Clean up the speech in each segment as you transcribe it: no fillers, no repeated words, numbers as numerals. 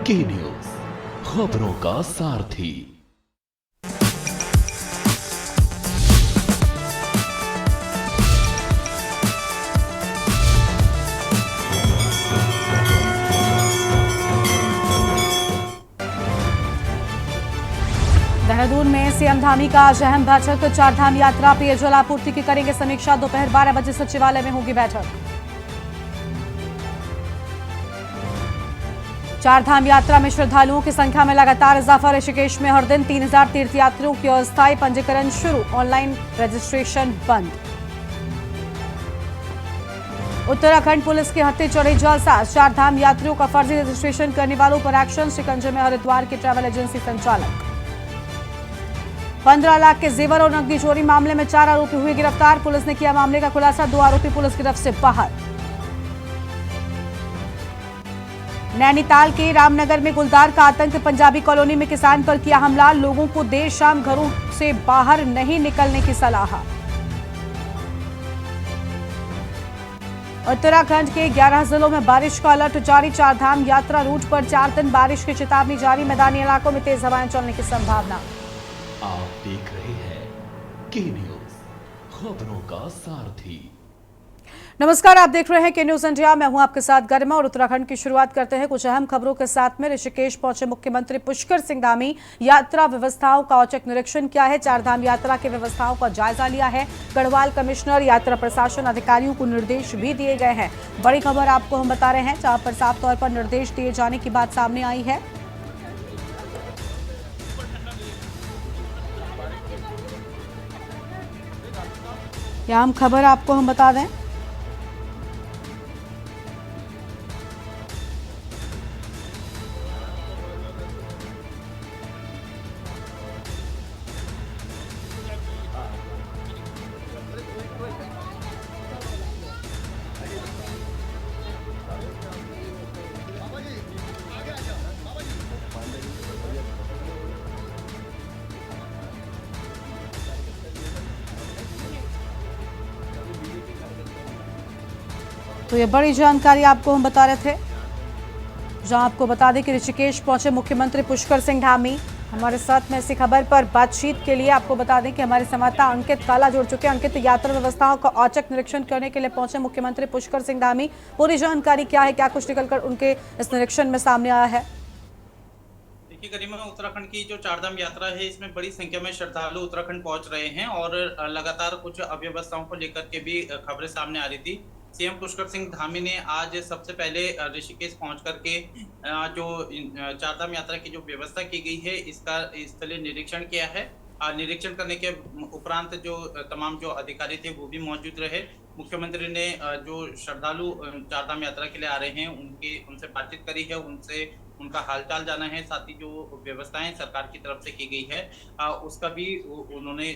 के न्यूज, खबरों का सारथी। देहरादून में सीएम धामी का आज अहम बैठक। चारधाम यात्रा पेयजल आपूर्ति की करेंगे समीक्षा। दोपहर 12 बजे सचिवालय में होगी बैठक। चारधाम यात्रा में श्रद्धालुओं की संख्या में लगातार इजाफा। ऋषिकेश में हर दिन 3000 तीर्थयात्रियों की अस्थायी पंजीकरण शुरू। ऑनलाइन रजिस्ट्रेशन बंद। उत्तराखंड पुलिस की हत्या चढ़ी जालसाज। चारधाम यात्रियों का फर्जी रजिस्ट्रेशन करने वालों पर एक्शन। शिकंजे में हरिद्वार की ट्रैवल एजेंसी संचालक। 15 लाख के जेवर और नकदी चोरी मामले में 4 आरोपी हुए गिरफ्तार। पुलिस ने किया मामले का खुलासा। 2 आरोपी पुलिस गिरफ्त से बाहर। नैनीताल के रामनगर में गुलदार का आतंक। पंजाबी कॉलोनी में किसान पर किया हमला। लोगों को देर शाम घरों से बाहर नहीं निकलने की सलाह। उत्तराखंड के 11 जिलों में बारिश का अलर्ट जारी। चारधाम यात्रा रूट पर 4 दिन बारिश की चेतावनी जारी। मैदानी इलाकों में तेज हवाएं चलने की संभावना। आप देख रहे हैं के न्यूज, खबरों का सारथी। नमस्कार, आप देख रहे हैं के न्यूज इंडिया। मैं हूं आपके साथ गरिमा और उत्तराखंड की शुरुआत करते हैं कुछ अहम खबरों के साथ में। ऋषिकेश पहुंचे मुख्यमंत्री पुष्कर सिंह धामी। यात्रा व्यवस्थाओं का औचक निरीक्षण किया है। चारधाम यात्रा की व्यवस्थाओं का जायजा लिया है। गढ़वाल कमिश्नर, यात्रा प्रशासन अधिकारियों को निर्देश भी दिए गए हैं। बड़ी खबर आपको हम बता रहे हैं, जहां पर साफ तौर पर निर्देश दिए जाने की बात सामने आई है। यह हम खबर आपको हम बता दें, तो ये बड़ी जानकारी आपको हम बता रहे थे, जहां आपको बता दें कि ऋषिकेश पहुंचे मुख्यमंत्री पुष्कर सिंह धामी। हमारे साथ में इसी खबर पर बातचीत के लिए आपको बता दें कि हमारे संवाददाता अंकित काला जुड़ चुके हैं। अंकित, यात्रा व्यवस्थाओं का औचक निरीक्षण करने के लिए पहुंचे मुख्यमंत्री पुष्कर सिंह धामी। पूरी जानकारी क्या है, क्या कुछ निकलकर उनके इस निरीक्षण में सामने आया है? देखिए गरिमा, उत्तराखंड की जो चारधाम यात्रा है, इसमें बड़ी संख्या में श्रद्धालु उत्तराखंड पहुंच रहे हैं और लगातार कुछ अव्यवस्थाओं को लेकर के भी खबरें सामने आ रही थी। सीएम पुष्कर सिंह धामी ने आज सबसे पहले ऋषिकेश पहुंच करके जो चारधाम यात्रा की जो व्यवस्था की गई है, इसका स्थलीय निरीक्षण किया है। निरीक्षण करने के उपरांत जो तमाम जो अधिकारी थे वो भी मौजूद रहे। मुख्यमंत्री ने जो श्रद्धालु चारधाम यात्रा के लिए आ रहे हैं उनसे बातचीत करी है, उनका हालचाल जाना है। साथ ही जो व्यवस्थाएं सरकार की तरफ से की गई है उसका भी उन्होंने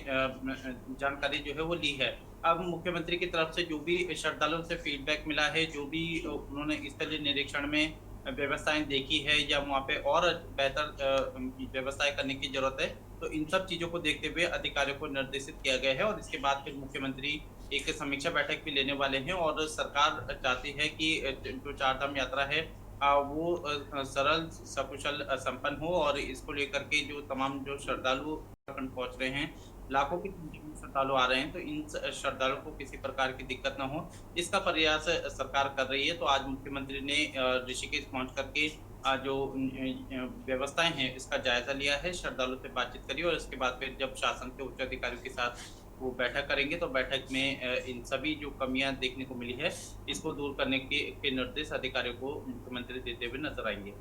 जानकारी जो है वो ली है। अब मुख्यमंत्री की तरफ से जो भी श्रद्धालुओं से फीडबैक मिला है, जो भी उन्होंने स्थलीय निरीक्षण में व्यवस्थाएं देखी है या वहाँ पे और बेहतर व्यवस्थाएं करने की जरूरत है, तो इन सब चीजों को देखते हुए अधिकारियों को निर्देशित किया गया है। और इसके बाद फिर मुख्यमंत्री एक समीक्षा बैठक भी लेने वाले हैं और सरकार चाहती है कि जो चारधाम यात्रा है वो सरल सकुशल संपन्न हो। और इसको लेकर के जो तमाम जो श्रद्धालु उत्तराखंड पहुंच रहे हैं, लाखों की श्रद्धालु आ रहे हैं, तो इन श्रद्धालुओं को किसी प्रकार की दिक्कत ना हो, इसका प्रयास सरकार कर रही है। तो आज मुख्यमंत्री ने ऋषिकेश पहुंच करके जो व्यवस्थाएं हैं इसका जायजा लिया है, श्रद्धालुओं से बातचीत करी और इसके बाद फिर जब शासन के उच्च अधिकारियों के साथ वो बैठक करेंगे तो बैठक में इन सभी जो कमियां देखने को मिली है इसको दूर करने के निर्देश अधिकारियों को मुख्यमंत्री देते हुए नजर आएंगे।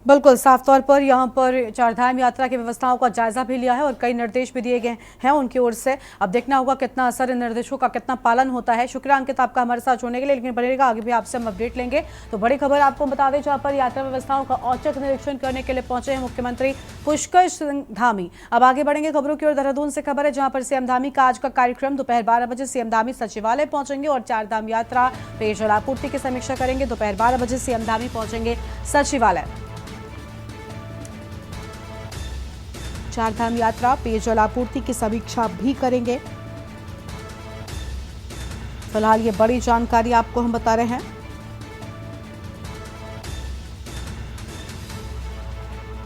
बिल्कुल, साफ तौर पर यहाँ पर चारधाम यात्रा की व्यवस्थाओं का जायजा भी लिया है और कई निर्देश भी दिए गए हैं उनकी ओर से। अब देखना होगा कितना असर इन निर्देशों का, कितना पालन होता है। शुक्रिया अंकित आपका हमारे साथ जुड़ने के लिए, लेकिन बनेगा आगे भी आपसे हम अपडेट लेंगे। तो बड़ी खबर आपको बता दें, जहाँ पर यात्रा व्यवस्थाओं का औचक निरीक्षण करने के लिए पहुंचे हैं मुख्यमंत्री पुष्कर सिंह धामी। अब आगे बढ़ेंगे खबरों की ओर। देहरादून से खबर है, जहाँ पर सीएम धामी का आज का कार्यक्रम। दोपहर 12 बजे सीएम धामी सचिवालय पहुंचेंगे और चारधाम यात्रा पेयजल आपूर्ति की समीक्षा करेंगे। दोपहर 12 बजे सीएम धामी पहुंचेंगे सचिवालय। चारधाम यात्रा पेयजल आपूर्ति की समीक्षा भी करेंगे। फिलहाल ये बड़ी जानकारी आपको हम बता रहे हैं।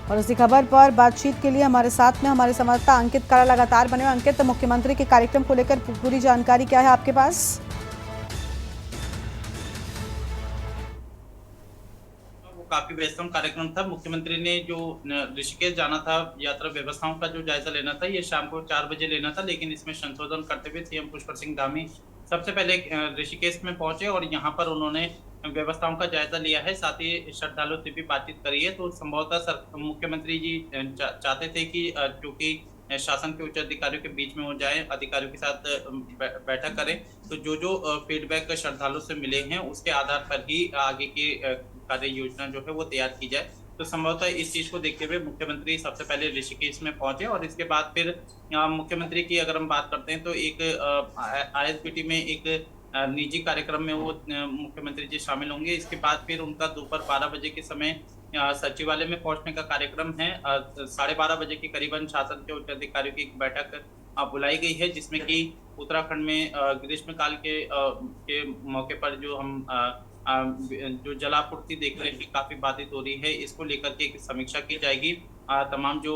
और इसी खबर पर बातचीत के लिए हमारे साथ में हमारे संवाददाता अंकित कारा लगातार बने हुए। अंकित, मुख्यमंत्री के कार्यक्रम को लेकर पूरी जानकारी क्या है आपके पास? वो काफी व्यस्तम कार्यक्रम था। मुख्यमंत्री ने जो ऋषिकेश जाना था, यात्रा व्यवस्थाओं का जो जायजा लेना था, ये शाम को 4 बजे लेना था, लेकिन इसमें संशोधन करते हुए सीएम पुष्कर सिंह धामी सबसे पहले ऋषिकेश में पहुंचे और यहाँ पर उन्होंने व्यवस्थाओं का जायजा लिया है, साथ ही श्रद्धालुओं से भी बातचीत करी है। तो संभवतः मुख्यमंत्री जी चाहते थे कि जो कि शासन के उच्च अधिकारियों के बीच में हो जाए, अधिकारियों के साथ बैठक करें। तो जो फीडबैक श्रद्धालुओं से मिले हैं उसके आधार पर ही आगे की कार्य योजना जो है वो तैयार की जाए। तो संभवतः इस चीज को देखते हुए मुख्यमंत्री सबसे पहले ऋषिकेश में पहुंचे और इसके बाद फिर मुख्यमंत्री की अगर हम बात करते हैं तो एक आईएसबीटी में एक निजी कार्यक्रम में वो मुख्यमंत्री जी शामिल होंगे। इसके बाद फिर उनका दोपहर 12 बजे के समय सचिवालय में पहुंचने का कार्यक्रम है। 12:30 बजे के करीबन शासन के उच्च अधिकारियों की एक बैठक बुलाई गई है, जिसमें कि उत्तराखंड में ग्रीष्मकाल के मौके पर जो हम जो जलापूर्ति देख रहे हैं कि काफी बाधित हो रही है, इसको लेकर के एक समीक्षा की जाएगी। तमाम जो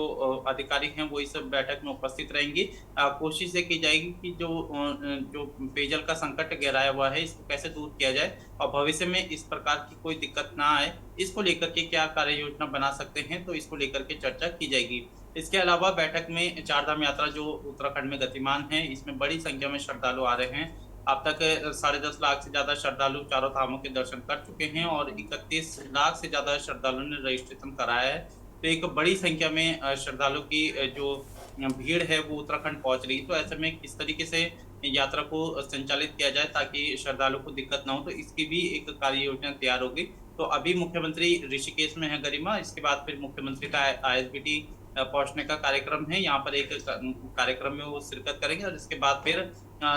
अधिकारी हैं वो इस बैठक में उपस्थित रहेंगे। कोशिश ये की जाएगी कि जो पेयजल का संकट गहराया हुआ है इसको कैसे दूर किया जाए और भविष्य में इस प्रकार की कोई दिक्कत ना आए, इसको लेकर के क्या कार्य योजना बना सकते हैं, तो इसको लेकर के चर्चा की जाएगी। इसके अलावा बैठक में चारधाम यात्रा जो उत्तराखंड में गतिमान है, इसमें बड़ी संख्या में श्रद्धालु आ रहे हैं। अब तक 10.5 लाख से ज्यादा श्रद्धालु चारों धामों के दर्शन कर चुके हैं और 31 लाख से ज्यादा श्रद्धालुओं ने रजिस्ट्रेशन कराया है। तो एक बड़ी संख्या में श्रद्धालु की जो भीड़ है वो उत्तराखंड पहुंच रही। तो ऐसे में किस तरीके से यात्रा को संचालित किया जाए ताकि श्रद्धालु को दिक्कत ना हो, तो इसकी भी एक कार्य योजना तैयार होगी। तो अभी मुख्यमंत्री ऋषिकेश में है गरिमा, इसके बाद फिर मुख्यमंत्री का आईएसबीटी पहुंचने का कार्यक्रम है। यहाँ पर एक कार्यक्रम में वो शिरकत करेंगे और इसके बाद फिर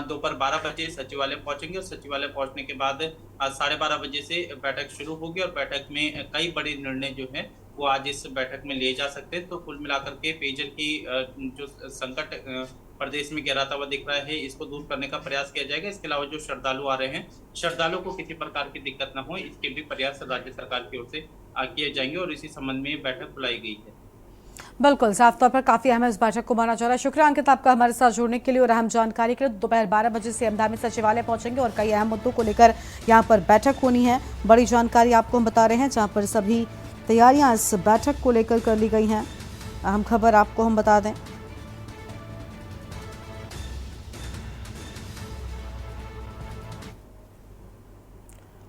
दोपहर 12 बजे सचिवालय पहुंचेंगे और सचिवालय पहुंचने के बाद 12:30 बजे से बैठक शुरू होगी और बैठक में कई बड़े निर्णय जो है वो आज इस बैठक में लिए जा सकते हैं। तो कुल मिलाकर के पेयजल की जो संकट प्रदेश में गहराता हुआ दिख रहा है, इसको दूर करने का प्रयास किया जाएगा। इसके अलावा जो श्रद्धालु आ रहे हैं, श्रद्धालुओं को किसी प्रकार की दिक्कत न हो, इसके भी प्रयास राज्य सरकार की ओर से किए जाएंगे और इसी संबंध में बैठक बुलाई गई है। बिल्कुल, साफ तौर पर काफी अहम इस बैठक को माना जा रहा है। शुक्रिया अंकित आपका हमारे साथ जुड़ने के लिए और अहम जानकारी के लिए। दोपहर 12 बजे से धामी सचिवालय पहुंचेंगे और कई अहम मुद्दों को लेकर यहां पर बैठक होनी है। बड़ी जानकारी आपको हम बता रहे हैं, जहां पर सभी तैयारियां इस बैठक को लेकर कर ली गई हैं। अहम खबर आपको हम बता दें।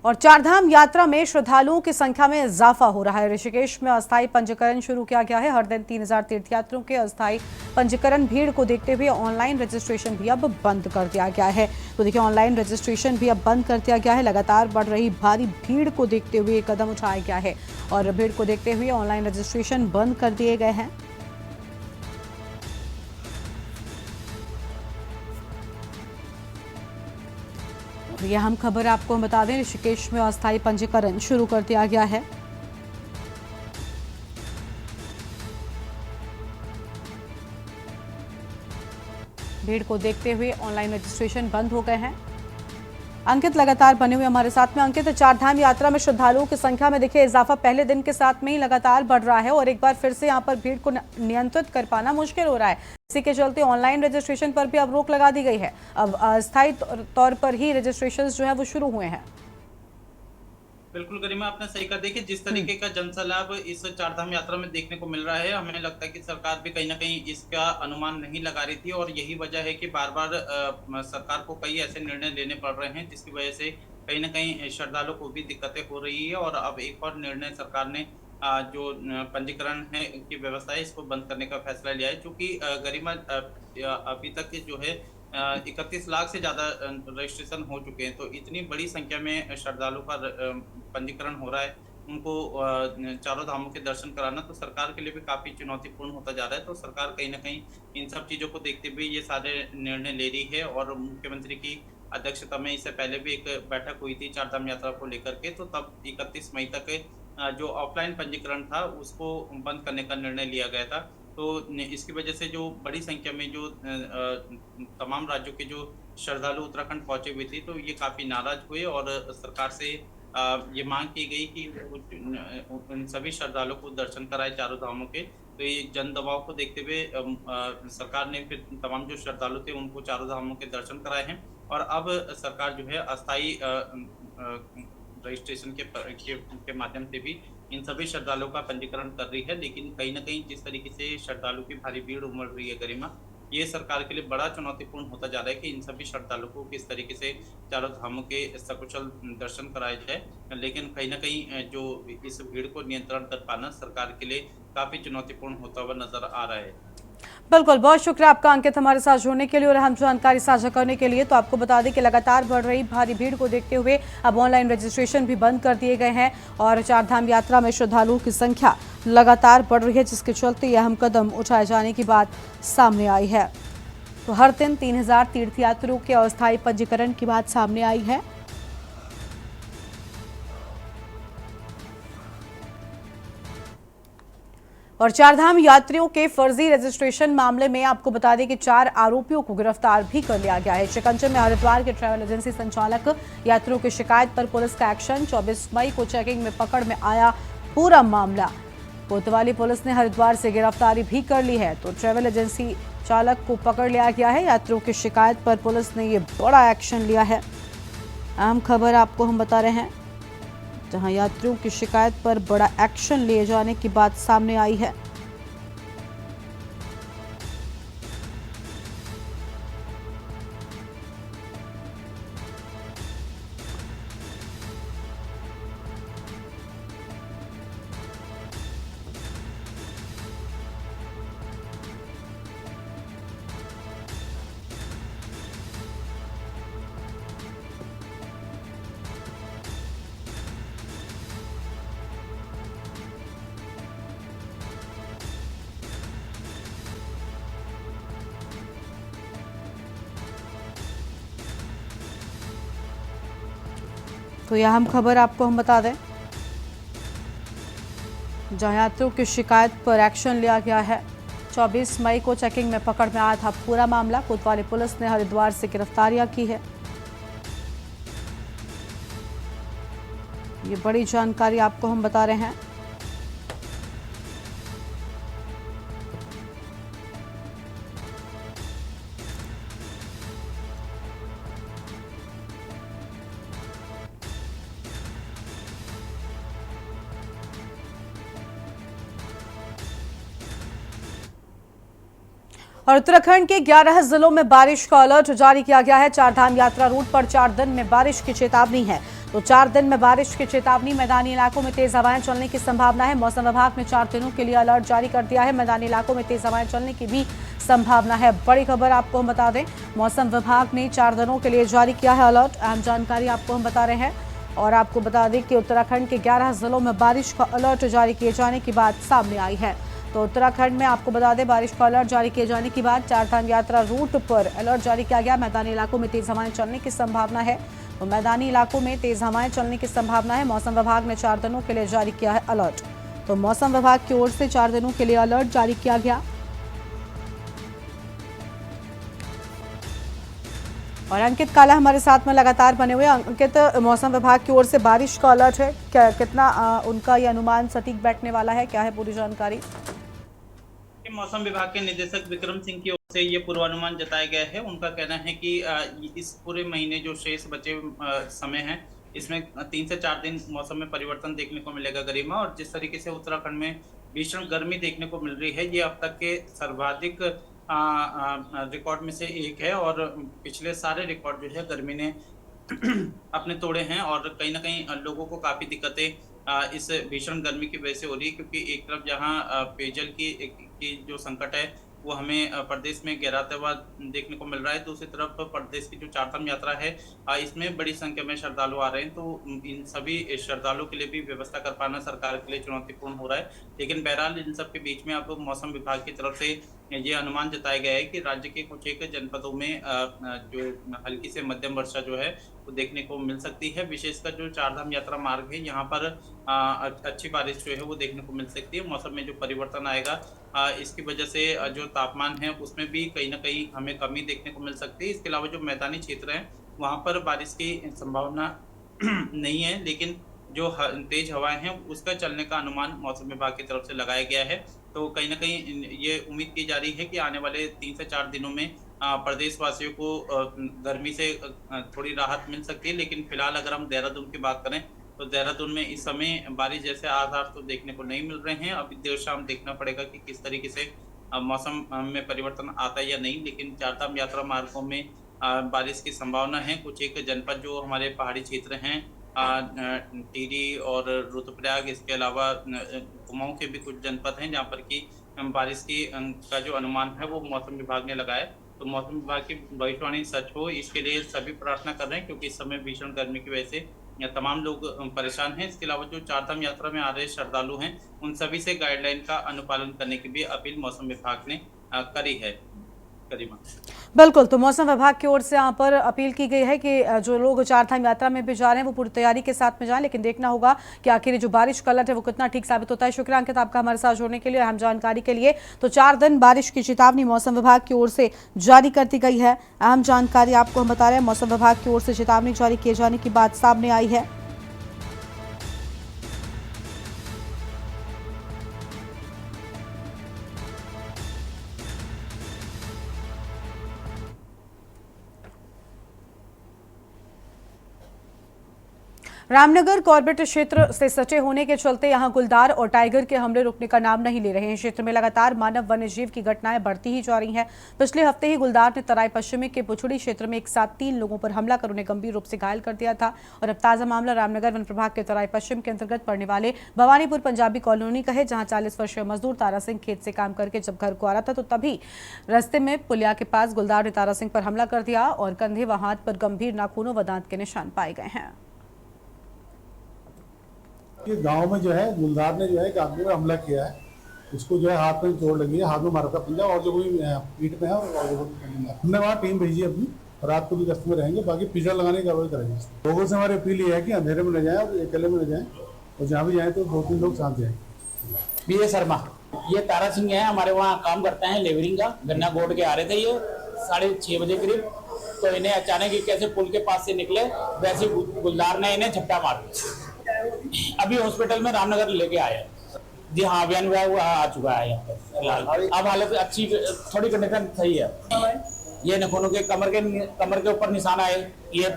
और चारधाम यात्रा में श्रद्धालुओं की संख्या में इजाफा हो रहा है। ऋषिकेश में अस्थायी पंजीकरण शुरू किया गया है। हर दिन 3000 तीर्थयात्रियों के अस्थायी पंजीकरण। भीड़ को देखते हुए ऑनलाइन रजिस्ट्रेशन भी अब बंद कर दिया गया है। तो देखिए, ऑनलाइन रजिस्ट्रेशन भी अब बंद कर दिया गया है। लगातार बढ़ रही भारी भीड़ को देखते हुए ये कदम उठाया गया है और भीड़ को देखते हुए ऑनलाइन रजिस्ट्रेशन बंद कर दिए गए हैं। यह हम खबर आपको बता दें, ऋषिकेश में अस्थायी पंजीकरण शुरू कर दिया गया है। भीड़ को देखते हुए ऑनलाइन रजिस्ट्रेशन बंद हो गए हैं। अंकित लगातार बने हुए हमारे साथ में। अंकित, चारधाम यात्रा में श्रद्धालुओं की संख्या में देखिए इजाफा पहले दिन के साथ में ही लगातार बढ़ रहा है और एक बार फिर से यहाँ पर भीड़ को नियंत्रित कर पाना मुश्किल हो रहा है। इसी के चलते ऑनलाइन रजिस्ट्रेशन पर भी अब रोक लगा दी गई है। अब अस्थायी तौर पर ही रजिस्ट्रेशन जो है वो शुरू हुए हैं। बिल्कुल गरिमा, आपने सही कहा। देखिए, जिस तरीके का जनसैलाब इस चारधाम यात्रा में देखने को मिल रहा है, हमें लगता है कि सरकार भी कहीं ना कहीं इसका अनुमान नहीं लगा रही थी और यही वजह है कि बार बार सरकार को कई ऐसे निर्णय लेने पड़ रहे हैं जिसकी वजह से कहीं ना कहीं श्रद्धालुओं को भी दिक्कतें हो रही है। और अब एक और निर्णय सरकार ने जो पंजीकरण है की व्यवस्था है इसको बंद करने का फैसला लिया है, क्योंकि गरिमा अभी तक जो है 31 लाख से ज्यादा रजिस्ट्रेशन हो चुके हैं। तो इतनी बड़ी संख्या में श्रद्धालु का पंजीकरण हो रहा है, उनको चारों धामों के दर्शन कराना तो सरकार के लिए भी काफी चुनौतीपूर्ण होता जा रहा है। तो सरकार कहीं ना कहीं इन सब चीजों को देखते हुए ये सारे निर्णय ले रही है और मुख्यमंत्री की अध्यक्षता में इससे पहले भी एक बैठक हुई थी चारधाम यात्रा को लेकर के। तो तब 31 मई तक जो ऑफलाइन पंजीकरण था उसको बंद करने का निर्णय लिया गया था। तो इसकी वजह से जो बड़ी संख्या में जो तमाम राज्यों के जो श्रद्धालु उत्तराखंड पहुंचे हुए थे, तो ये काफी नाराज हुए और सरकार से ये मांग की गई कि उन सभी श्रद्धालुओं को दर्शन कराए चारों धामों के। तो ये जन दबाव को देखते हुए सरकार ने फिर तमाम जो श्रद्धालु थे उनको चारों धामों के दर्शन कराए हैं। और अब सरकार जो है अस्थायी रजिस्ट्रेशन के माध्यम से भी इन सभी श्रद्धालुओं का पंजीकरण कर रही है। लेकिन कहीं न कहीं जिस तरीके से श्रद्धालु की भारी भीड़ उमड़ रही है गरिमा, ये सरकार के लिए बड़ा चुनौतीपूर्ण होता जा रहा है कि इन सभी श्रद्धालुओं को किस तरीके से चारों धामों के सकुशल दर्शन कराए जाए। लेकिन कहीं न कहीं जो इस भीड़ को नियंत्रण कर पाना सरकार के लिए काफ़ी चुनौतीपूर्ण होता हुआ नज़र आ रहा है। बिल्कुल, बहुत शुक्रिया आपका अंकित हमारे साथ जुड़ने के लिए और हम जानकारी साझा करने के लिए। तो आपको बता दें कि लगातार बढ़ रही भारी भीड़ को देखते हुए अब ऑनलाइन रजिस्ट्रेशन भी बंद कर दिए गए हैं और चारधाम यात्रा में श्रद्धालुओं की संख्या लगातार बढ़ रही है, जिसके चलते यह अहम कदम उठाए जाने की बात सामने आई है। तो हर दिन 3000 तीर्थयात्रियों के अस्थायी पंजीकरण की बात सामने आई है। और चारधाम यात्रियों के फर्जी रजिस्ट्रेशन मामले में आपको बता दें कि 4 आरोपियों को गिरफ्तार भी कर लिया गया है। शिकंजे में हरिद्वार के ट्रैवल एजेंसी संचालक यात्रियों की शिकायत पर पुलिस का एक्शन। 24 मई को चेकिंग में पकड़ में आया पूरा मामला। कोतवाली पुलिस ने हरिद्वार से गिरफ्तारी भी कर ली है। तो ट्रैवल एजेंसी चालक को पकड़ लिया गया है। यात्रियों की शिकायत पर पुलिस ने ये बड़ा एक्शन लिया है। अहम खबर आपको हम बता रहे हैं, जहां यात्रियों की शिकायत पर बड़ा एक्शन लिए जाने की बात सामने आई है। तो यह अहम खबर आपको हम बता दें, जहां यात्रियों की शिकायत पर एक्शन लिया गया है। 24 मई को चेकिंग में पकड़ में आया था पूरा मामला। कोतवाली पुलिस ने हरिद्वार से गिरफ्तारियां की है। ये बड़ी जानकारी आपको हम बता रहे हैं। और उत्तराखंड के 11 जिलों में बारिश का अलर्ट जारी किया गया है। चारधाम यात्रा रूट पर 4 दिन में बारिश की चेतावनी है। तो 4 दिन में बारिश की चेतावनी। मैदानी इलाकों में तेज हवाएं चलने की संभावना है। मौसम विभाग ने 4 दिनों के लिए अलर्ट जारी कर दिया है। मैदानी इलाकों में तेज हवाएं चलने की भी संभावना है। बड़ी खबर आपको हम बता दें, मौसम विभाग ने 4 दिनों के लिए जारी किया है अलर्ट। अहम जानकारी आपको हम बता रहे हैं और आपको बता दें कि उत्तराखंड के 11 जिलों में बारिश का अलर्ट जारी किए जाने की बात सामने आई है। तो उत्तराखंड में आपको बता दें, बारिश का अलर्ट जारी किए जाने के बाद चारधाम यात्रा रूट पर अलर्ट जारी किया गया। मैदानी इलाकों में तेज हवाएं चलने की संभावना है। तो मैदानी इलाकों में तेज हवाएं चलने की संभावना है। मौसम विभाग ने 4 दिनों के लिए जारी किया है अलर्ट। तो मौसम विभाग की ओर से 4 दिनों के लिए अलर्ट जारी किया गया। और अंकित काला हमारे साथ में लगातार बने हुए। अंकित, मौसम विभाग की ओर से बारिश का अलर्ट है, कितना उनका ये अनुमान सटीक बैठने वाला है, क्या है पूरी जानकारी? मौसम विभाग के निदेशक विक्रम सिंह की ओर से ये पूर्वानुमान जताया गया है। उनका कहना है कि इस पूरे महीने जो शेष बचे समय है, इसमें 3 से 4 दिन मौसम में परिवर्तन देखने को मिलेगा गरिमा। और जिस तरीके से उत्तराखंड में भीषण गर्मी देखने को मिल रही है, ये अब तक के सर्वाधिक रिकॉर्ड में से एक है। और पिछले सारे रिकॉर्ड जो है गर्मी ने अपने तोड़े हैं। और कहीं ना कहीं लोगों को काफ़ी दिक्कतें इस भीषण गर्मी की वजह से हो रही है, क्योंकि एक तरफ जहां पेयजल की जो संकट है वो हमें प्रदेश में गहराता हुआ देखने को मिल रहा है। दूसरी तरफ प्रदेश की जो चारधाम यात्रा है, इसमें बड़ी संख्या में श्रद्धालु आ रहे हैं। तो इन सभी श्रद्धालुओं के लिए भी व्यवस्था कर पाना सरकार के लिए चुनौतीपूर्ण हो रहा है। लेकिन बहरहाल इन सब के बीच में अब मौसम विभाग की तरफ से ये अनुमान जताया गया है कि राज्य के कुछ एक जनपदों में जो हल्की से मध्यम वर्षा जो है वो देखने को मिल सकती है। विशेषकर जो चारधाम यात्रा मार्ग है, यहाँ पर अच्छी बारिश जो है वो देखने को मिल सकती है। मौसम में जो परिवर्तन आएगा, इसकी वजह से जो तापमान है उसमें भी कहीं ना कहीं हमें कमी देखने को मिल सकती है। इसके अलावा जो मैदानी क्षेत्र है वहाँ पर बारिश की संभावना नहीं है, लेकिन जो तेज हवाएं हैं उसका चलने का अनुमान मौसम विभाग की तरफ से लगाया गया है। तो कहीं ना कहीं ये उम्मीद की जा रही है कि आने वाले 3 से 4 दिनों में प्रदेशवासियों को गर्मी से थोड़ी राहत मिल सकती है। लेकिन फिलहाल अगर हम देहरादून की बात करें तो देहरादून में इस समय बारिश जैसे आसार तो देखने को नहीं मिल रहे हैं। अभी देर शाम देखना पड़ेगा कि किस तरीके से मौसम में परिवर्तन आता है या नहीं। लेकिन चारधाम यात्रा मार्गों में बारिश की संभावना है। कुछ एक जनपद जो हमारे पहाड़ी क्षेत्र हैं, टिहरी और रुद्रप्रयाग, इसके अलावा कुमाऊं के भी कुछ जनपद हैं जहाँ पर कि बारिश की का जो अनुमान है वो मौसम विभाग ने लगाया है। तो मौसम विभाग की भविष्यवाणी सच हो, इसके लिए सभी प्रार्थना कर रहे हैं, क्योंकि इस समय भीषण गर्मी की वजह से तमाम लोग परेशान हैं। इसके अलावा जो चारधाम यात्रा में आ रहे श्रद्धालु हैं उन सभी से गाइडलाइन का अनुपालन करने की भी अपील मौसम विभाग ने करी है। करीमा, बिल्कुल, तो मौसम विभाग की ओर से यहाँ पर अपील की गई है कि जो लोग चारधाम यात्रा में भी जा रहे हैं वो पूरी तैयारी के साथ में जाएं। लेकिन देखना होगा कि आखिर जो बारिश का अलर्ट है वो कितना ठीक साबित होता है। शुक्रिया अंकित आपका हमारे साथ जुड़ने के लिए, अहम जानकारी के लिए। तो 4 दिन बारिश की चेतावनी मौसम विभाग की ओर से जारी कर दी गई है। अहम जानकारी आपको हम बता रहे हैं, मौसम विभाग की ओर से चेतावनी जारी किए जाने की बात सामने आई है। रामनगर कॉर्बेट क्षेत्र से सटे होने के चलते यहां गुलदार और टाइगर के हमले रुकने का नाम नहीं ले रहे हैं। क्षेत्र में लगातार मानव वन्य जीव की घटनाएं बढ़ती ही जा रही हैं। पिछले हफ्ते ही गुलदार ने तराई पश्चिमी के पुछड़ी क्षेत्र में एक साथ 3 लोगों पर हमला कर उन्हें गंभीर रूप से घायल कर दिया था। और अब ताजा मामला रामनगर वन प्रभाग के तराई पश्चिम के अंतर्गत पड़ने वाले भवानीपुर पंजाबी कॉलोनी का है, जहां 40 वर्षीय मजदूर तारा सिंह खेत से काम करके जब घर को आ रहा था तो तभी रास्ते में पुलिया के पास गुलदार ने तारा सिंह पर हमला कर दिया और कंधे व हाथ पर गंभीर नाखूनों व दांत के निशान पाए गए हैं। कि गांव में जो है गुलदार ने जो है एक आदमी पर हमला किया है। उसको जो है हाथ में चोट लगी है, हाथ में मारा था पंजा, और जो कोई पीठ में है और हमने वहाँ टीम भेजी अपनी, रात को भी गश्त में रहेंगे। बाकी पिज्जा लगाने की कार्रवाई करेंगे। लोगों से हमारी अपील ये है कि अंधेरे में न जाएं और अकेले में न जाएं, और जहाँ भी जाएँ तो 2-3 लोग साथ जाएँ। बीए शर्मा, ये तारा सिंह है, हमारे वहाँ काम करते हैं लेबरिंग का। गन्ना गोड के आ रहे थे ये 6:30 बजे करीब, तो इन्हें अचानक ही कैसे पुल के पास से निकले, वैसे गुलदार ने इन्हें झपटा मार दिया। अभी हॉस्पिटल में रामनगर लेके आए। जी हाँ, अभियान विभाग आ चुका है यहाँ पर फिलहाल। अब हालत अच्छी, थोड़ी कंडीशन सही है। ये नखूनों के कमर के ऊपर निशान आए, ये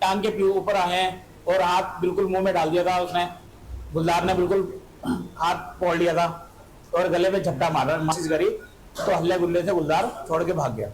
टांग के ऊपर आए हैं, और हाथ बिल्कुल मुंह में डाल दिया था उसने। गुलदार ने बिल्कुल हाथ फोड़ लिया था और गले पे झपटा मारा, कोशिश करी तो हल्ले गुल्ले से गुलदार छोड़ के भाग गया।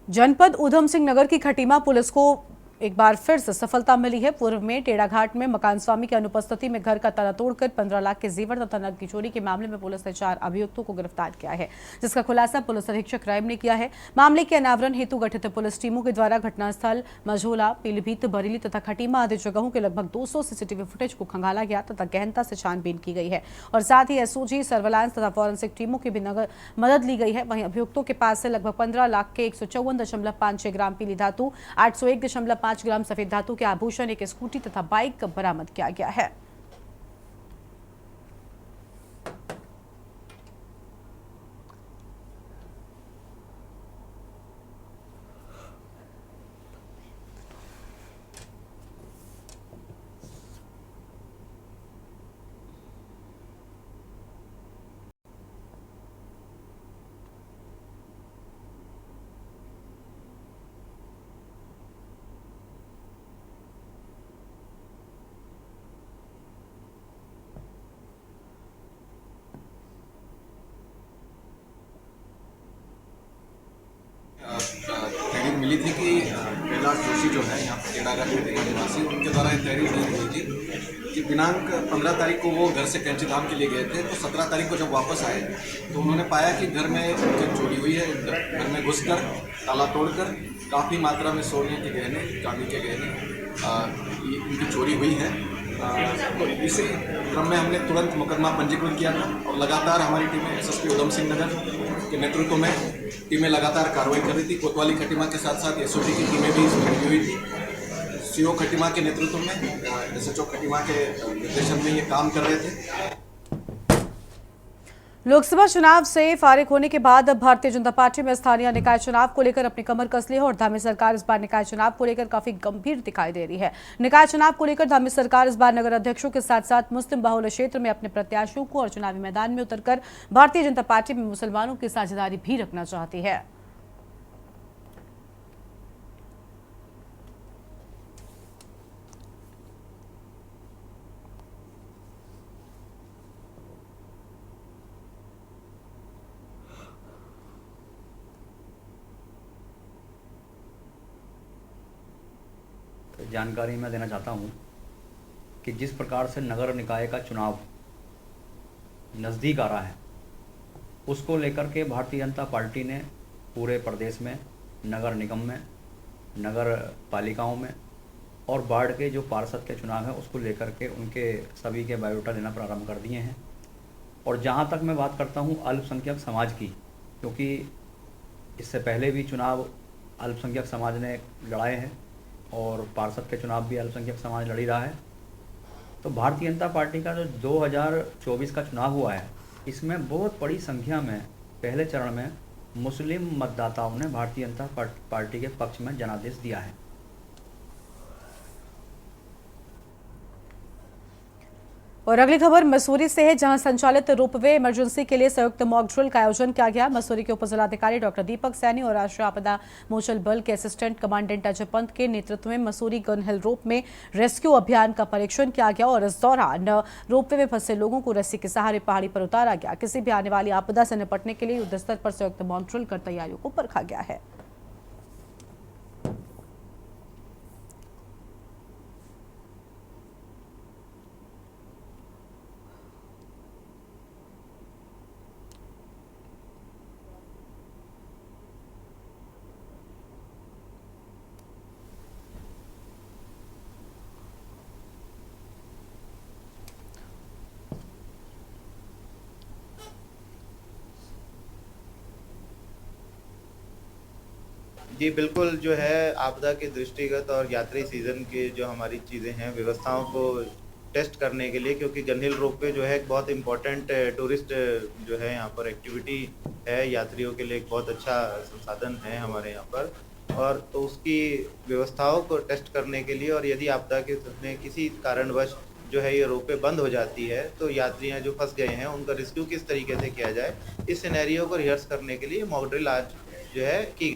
जनपद ऊधम सिंह नगर की खटीमा पुलिस को एक बार फिर से सफलता मिली है। पूर्व में टेढ़ाघाट में मकान स्वामी की अनुपस्थिति में घर का ताला तोड़कर 15 लाख के जेवर तथा नकद की चोरी के मामले में पुलिस ने 4 अभियुक्तों को गिरफ्तार किया है, जिसका खुलासा पुलिस अधीक्षक राइम ने किया है। मामले के अनावरण हेतु गठित पुलिस टीमों के द्वारा घटनास्थल मझोला, पीलीभीत, बरेली तथा खटीमा आदि जगहों के लगभग 200 सीसीटीवी फुटेज को खंगाला गया तथा गहनता से छानबीन की गई है। और साथ ही एसओजी, सर्वेलांस तथा फॉरेंसिक टीमों की भी मदद ली गई है। वहीं अभियुक्तों के पास से लगभग 15 लाख के 154.56 ग्राम पीली धातु, 801.5 ग्राम सफेद धातु के आभूषण, एक स्कूटी तथा बाइक बरामद किया गया है। तहरीर मिली थी कि कैलाश जोशी जो है यहाँ पर टेढ़ाघाट के निवासी, उनके द्वारा एक तहरीर दी हुई थी कि दिनांक 15 तारीख को वो घर से कैंची धाम के लिए गए थे। तो 17 तारीख को जब वापस आए तो उन्होंने पाया कि घर में उनकी चोरी हुई है। घर में घुसकर ताला तोड़कर काफ़ी मात्रा में सोने के गहने, चांदी के गहने उनकी चोरी हुई है। तो इसी क्रम में हमने तुरंत मुकदमा पंजीकृत किया था और लगातार हमारी टीमें एसएसपी ऊधम सिंह नगर के नेतृत्व में टीमें लगातार कार्रवाई कर रही थी। कोतवाली खटीमा के साथ साथ एसओजी की टीमें भी इसमें लगी हुई थी। सीओ खटीमा के नेतृत्व में, एसएचओ खटीमा के निर्देशन में ये काम कर रहे थे। लोकसभा चुनाव से फारिग होने के बाद अब भारतीय जनता पार्टी में स्थानीय निकाय चुनाव को लेकर अपनी कमर कस ली है और धामी सरकार इस बार निकाय चुनाव को लेकर काफी गंभीर दिखाई दे रही है। निकाय चुनाव को लेकर धामी सरकार इस बार नगर अध्यक्षों के साथ साथ मुस्लिम बहुल क्षेत्र में अपने प्रत्याशियों को और चुनावी मैदान में उतरकर भारतीय जनता पार्टी में मुसलमानों की साझेदारी भी रखना चाहती है। जानकारी मैं देना चाहता हूं कि जिस प्रकार से नगर निकाय का चुनाव नज़दीक आ रहा है, उसको लेकर के भारतीय जनता पार्टी ने पूरे प्रदेश में नगर निगम में, नगर पालिकाओं में और वार्ड के जो पार्षद के चुनाव है उसको लेकर के उनके सभी के बायोडाटा लेना प्रारंभ कर दिए हैं। और जहां तक मैं बात करता हूं अल्पसंख्यक समाज की, क्योंकि इससे पहले भी चुनाव अल्पसंख्यक समाज ने लड़ाए हैं और पार्षद के चुनाव भी अल्पसंख्यक समाज लड़ी रहा है, तो भारतीय जनता पार्टी का जो 2024 का चुनाव हुआ है, इसमें बहुत बड़ी संख्या में पहले चरण में मुस्लिम मतदाताओं ने भारतीय जनता पार्टी के पक्ष में जनादेश दिया है। और अगली खबर मसूरी से है, जहां संचालित रोपवे इमरजेंसी के लिए संयुक्त मॉक ड्रिल का आयोजन किया गया। मसूरी के उपजिलाधिकारी डॉक्टर दीपक सैनी और राष्ट्रीय आपदा मोचन बल के असिस्टेंट कमांडेंट अजय पंत के नेतृत्व में मसूरी गन हिल रोप में रेस्क्यू अभियान का परीक्षण किया गया और इस दौरान रोपवे में फंसे लोगों को रस्सी के सहारे पहाड़ी पर उतारा गया। किसी भी आने वाली आपदा से निपटने के लिए युद्ध स्तर पर संयुक्त मॉक ड्रिल कर तैयारियों को परखा गया है। जी बिल्कुल, जो है आपदा के दृष्टिगत और यात्री सीज़न के जो हमारी चीज़ें हैं, व्यवस्थाओं को टेस्ट करने के लिए, क्योंकि गन हिल रोपवे जो है एक बहुत इम्पोर्टेंट टूरिस्ट जो है यहाँ पर एक्टिविटी है, यात्रियों के लिए एक बहुत अच्छा संसाधन है हमारे यहाँ पर, और तो उसकी व्यवस्थाओं को टेस्ट करने के लिए, और यदि आपदा के में किसी कारणवश जो है ये रोपवे बंद हो जाती है तो यात्रियाँ जो फंस गए हैं उनका रेस्क्यू किस तरीके से किया जाए, इस सिनेरियो को रिहर्स करने के लिए मॉक ड्रिल आज जो है की